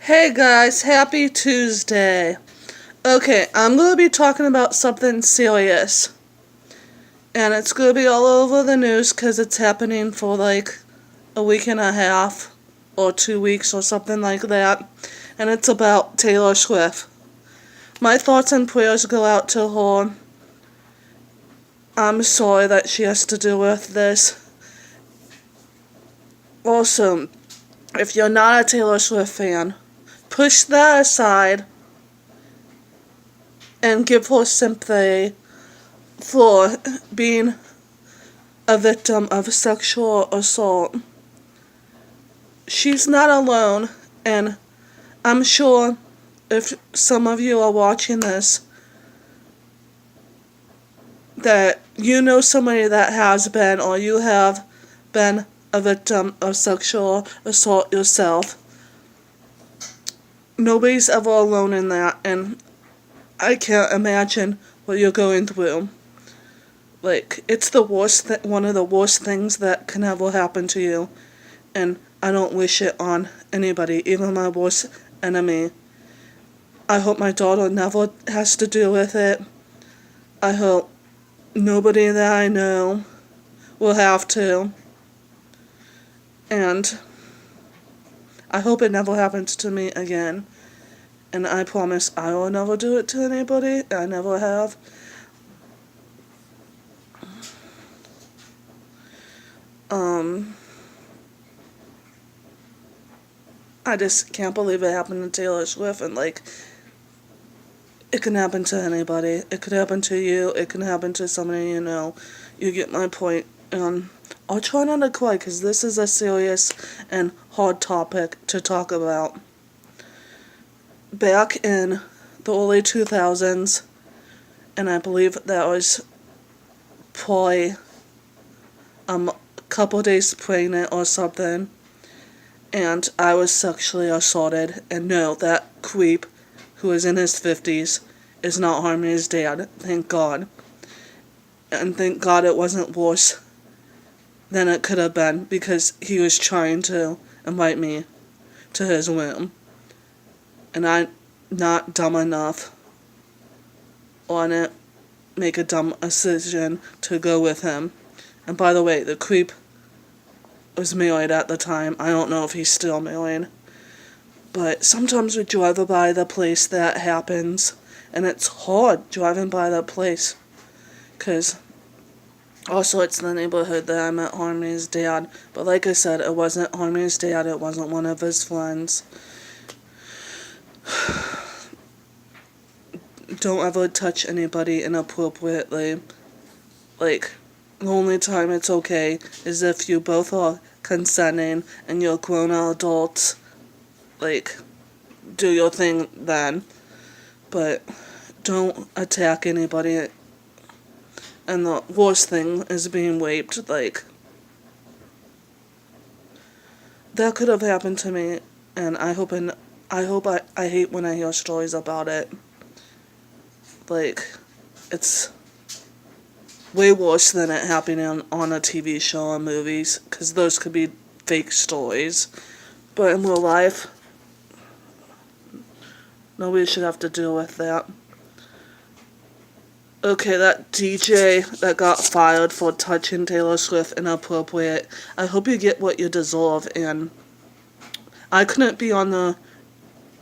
Hey guys, happy Tuesday. Okay, I'm going to be talking about something serious. And it's going to be all over the news because it's happening for like a week and a half or 2 weeks or something like that. And it's about Taylor Swift. My thoughts and prayers go out to her. I'm sorry that she has to deal with this. Also, if you're not a Taylor Swift fan, push that aside and give her sympathy for being a victim of sexual assault. She's not alone, and I'm sure if some of you are watching this, that you know somebody that has been or you have been a victim of sexual assault yourself. Nobody's ever alone in that, and I can't imagine what you're going through. Like, it's the worst, one of the worst things that can ever happen to you, and I don't wish it on anybody, even my worst enemy. I hope my daughter never has to deal with it. I hope nobody that I know will have to. And I hope it never happens to me again. And I promise I will never do it to anybody. I never have. I just can't believe it happened to Taylor Swift, and like, it can happen to anybody. It could happen to you. It can happen to somebody you know. You get my point. I'll try not to cry because this is a serious and hard topic to talk about. Back in the early 2000s, and I believe that was probably a couple days pregnant or something, and I was sexually assaulted. And no, that creep who is in his 50s is not harming his dad, thank God. And thank God it wasn't worse than it could have been, because he was trying to invite me to his room. And I'm not dumb enough on it, make a dumb decision to go with him. And by the way, the creep was married at the time. I don't know if he's still married. But sometimes we drive by the place that happens, and it's hard driving by that place. Because also it's the neighborhood that I met Harmony's dad. But like I said, it wasn't Harmony's dad, it wasn't one of his friends. Don't ever touch anybody inappropriately. Like, the only time it's okay is if you both are consenting and you're grown adults. Like, do your thing then. But don't attack anybody. And the worst thing is being raped. Like, that could have happened to me, and I hate when I hear stories about it. Like, it's way worse than it happening on a TV show or movies, because those could be fake stories. But in real life, nobody should have to deal with that. Okay, that DJ that got fired for touching Taylor Swift inappropriate, I hope you get what you deserve. And I couldn't be on the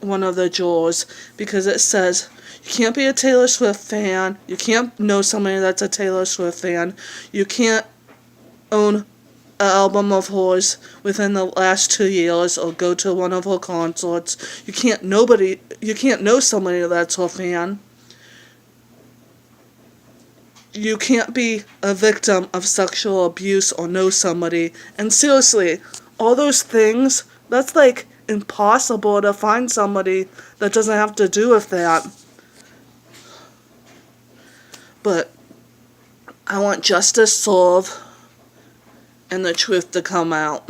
one of the jurors because it says you can't be a Taylor Swift fan, you can't know somebody that's a Taylor Swift fan, you can't own an album of hers within the last 2 years or go to one of her concerts. You can't know somebody that's her fan. You can't be a victim of sexual abuse or know somebody. And seriously, all those things, that's like impossible to find somebody that doesn't have to do with that. But I want justice served and the truth to come out.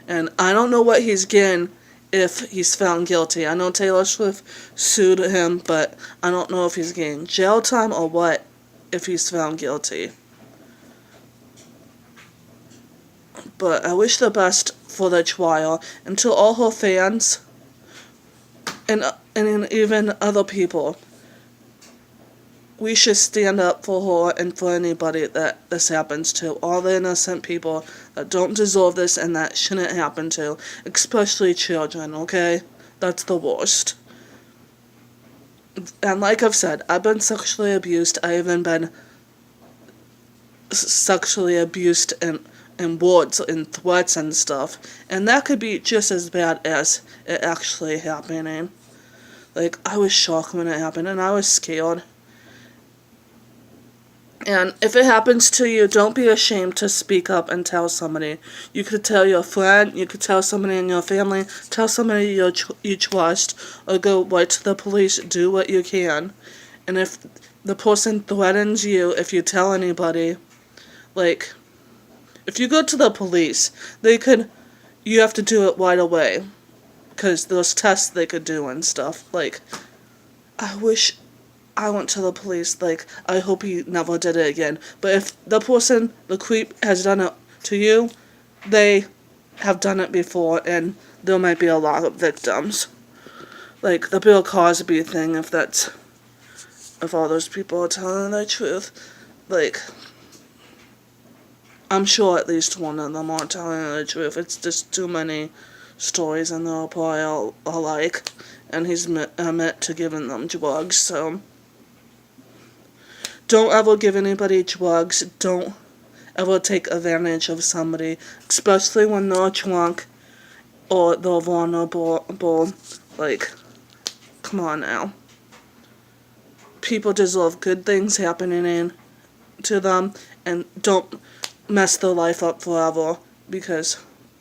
And I don't know what he's getting if he's found guilty. I know Taylor Swift sued him, but I don't know if he's getting jail time or what if he's found guilty. But I wish the best for the trial. And to all her fans, and even other people. We should stand up for her and for anybody that this happens to. All the innocent people that don't deserve this and that shouldn't happen to. Especially children, okay? That's the worst. And like I've said, I've been sexually abused. I even been sexually abused in words and threats and stuff. And that could be just as bad as it actually happening. Like, I was shocked when it happened and I was scared. And if it happens to you, don't be ashamed to speak up and tell somebody. You could tell your friend, you could tell somebody in your family, tell somebody you trust, or go right to the police. Do what you can. And if the person threatens you, if you tell anybody, like, if you go to the police, you have to do it right away. Because there's tests they could do and stuff. Like, I wish I went to the police. Like, I hope he never did it again. But if the creep, has done it to you, they have done it before, and there might be a lot of victims. Like, the Bill Cosby thing, if all those people are telling the truth. Like, I'm sure at least one of them aren't telling the truth. It's just too many stories, and they're all probably alike. And he's admit to giving them drugs, so don't ever give anybody drugs. Don't ever take advantage of somebody, especially when they're drunk or they're vulnerable. Like, come on now. People deserve good things happening to them, and don't mess their life up forever, because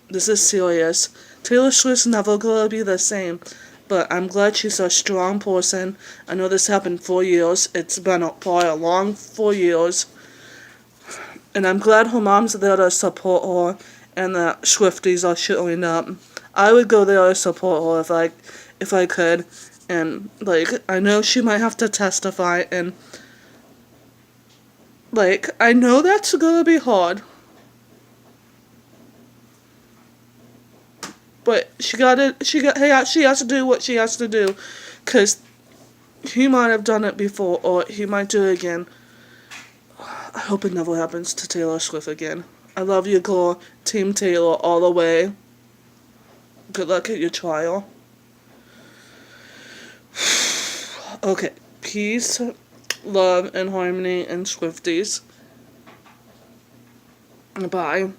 this is serious. Taylor Swift's never gonna be the same. But I'm glad she's a strong person. I know this happened 4 years. It's been probably a long 4 years. And I'm glad her mom's there to support her and that Swifties are showing up. I would go there to support her if I could. And, like, I know she might have to testify. And, like, I know that's gonna be hard. But she has to do what she has to do, because he might have done it before, or he might do it again. I hope it never happens to Taylor Swift again. I love you, girl. Team Taylor all the way. Good luck at your trial. Okay, peace, love, and harmony, and Swifties. Bye.